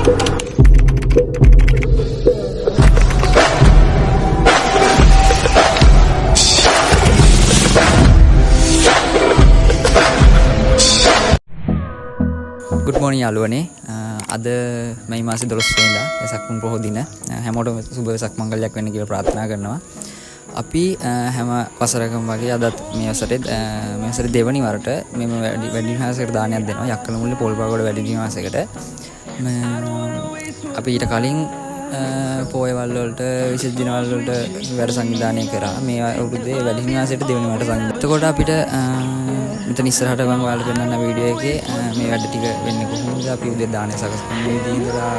Good morning යාළුවනේ. අද මේ මාසේ 12 වෙනිදා වෙසක් පුන් පොහොය දින හැමෝටම සුබ වෙසක් මංගල්‍යයක් වෙන්න කියලා ප්‍රාර්ථනා කරනවා. අපි හැම වසරකම වගේ අදත් මේ වසරේ දෙවනි වරට මෙම වැඩි නිවාසයකට දානයක් දෙනවා. යක්කල මුල්ලේ පොල්පාගොඩ වැඩි නිවාසයකට. අපි ඊට කලින් පොයවල් වලට විශේෂ දිනවල වලට වැඩ සංවිධානය කරා. මේ අවුරුද්දේ වැඩි නිවාසයට දෙවනි වරට සංවිධානය. එතකොට අපිට මෙතන ඉස්සරහට මම ඔයාලට පෙන්නන වීඩියෝ එකේ මේ වැඩ ටික වෙන්නේ කොහොමද අපි උදේ දානේ සකස් කරන විදිහ ඉඳලා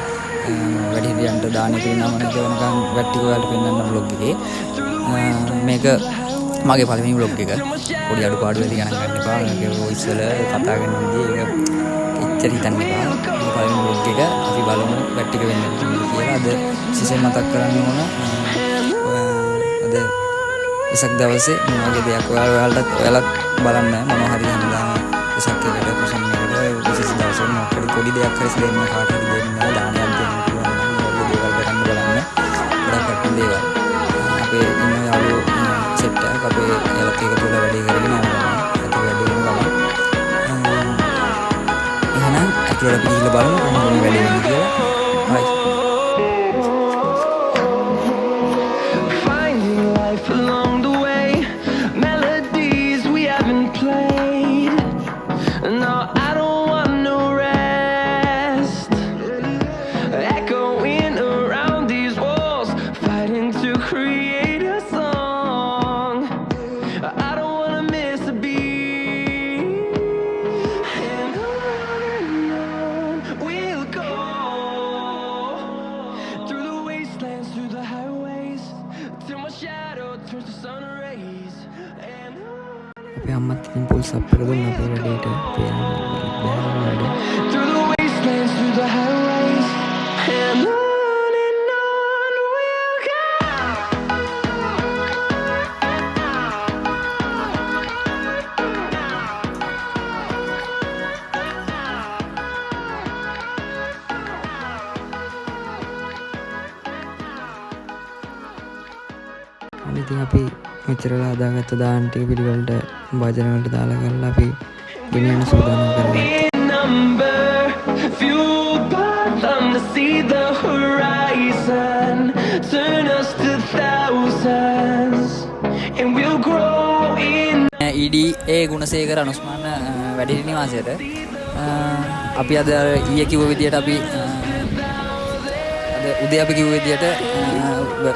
වැඩිහිටියන්ට දානේ පිරිනමන කරනකම් වැඩ ටික ඔයාලට පෙන්නන vlog එකේ මේක මගේ පළවෙනි vlog එක පොඩි අඩුපාඩු වෙලි ගණන් ගන්න එපා මේක ඉස්සෙල්ල කතා කරන විදිහ ඒක එච්චර හිතන්න එපා මේ පළවෙනි vlog එක අපි බලමු වැඩ ටික වෙන්නේ කියලා අද විශේෂයෙන් මතක් කරන්න ඕන අද ඉසක් දවසේ මේ වගේ දෙයක් ඔයාලත් බලන්න මොනවා හරි හැමදාම ඉසක් එකට කුසම් එකට විශේෂ දවසක මොකද පොඩි දෙයක් හරි දෙන්න කාට හරි දෙන්න දානයක් දෙන්න පුළුවන් නම් ඔය දේවල් කරන්න බලන්න ගොඩක් වටින දේවල් අපේ ඉන්න යාළුවෝ සෙට් එකක් අපේ යාළුවෝ එක තුල වැඩි කරගෙන යනවා ඒක වැඩි වෙනවා එහෙනම් අපි ගිහිල්ලා බලමු කොහොමද වැඩි වෙන්නේ කියලා right අපි අම්මත් ඉතින් පොල් සප් එක දුන්නා අපේ වැඩේට through the wastelands through the highways and on we'll go ඉතින් අපි මෙච්චරලා හදාගත්ත දාන ටික පිළිවෙලට භාජන වලට දාලා කරලා අපි ගෙනියන්න සූදානම් කරනවා. EDA ගුණසේකර අනුස්මාන වැඩිහිටි නිවාසයට අපි අද ඊයේ කිව්ව විදියට අපි අද උදේ අපි කිව්ව විදියට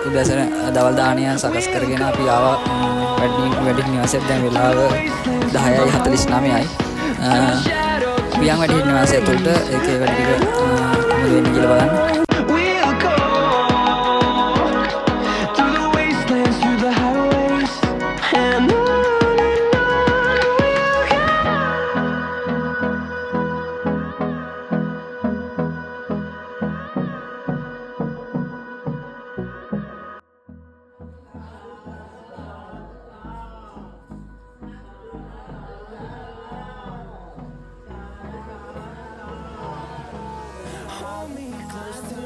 උදෑසන දවල් දානය සකස් කරගෙන අපි ආවා වැඩිහිටි නිවාසයට දැන් වෙලාව 10:49යි පියන් වැඩිහිටි නිවාසය ඇතුළට ඒකේ වැඩ ටික මොකද වෙන්නේ කියලා බලන්න Hold me close to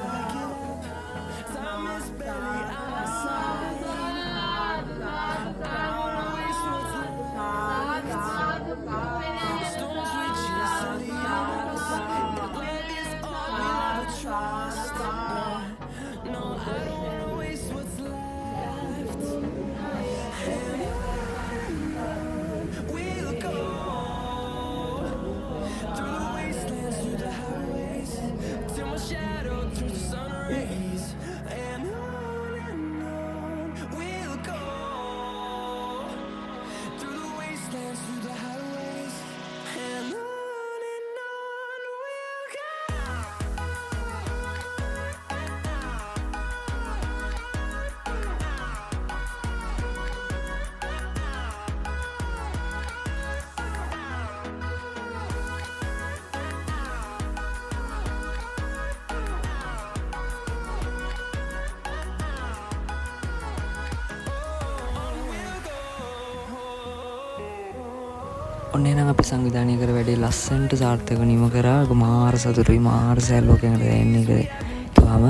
ඔන්න නම් අපි සංවිධානය කර වැඩේ ලස්සන්ට සාර්ථක නිම කරා. මාර සතුටුයි, මාර සැල්ලෝකයකට එන්නේ එක තුවාම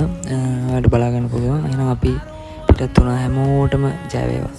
වැඩ බලාගන්න පුළුවන්. එහෙනම් අපි පිටත් වුණා. හැමෝටම ජය වේවා.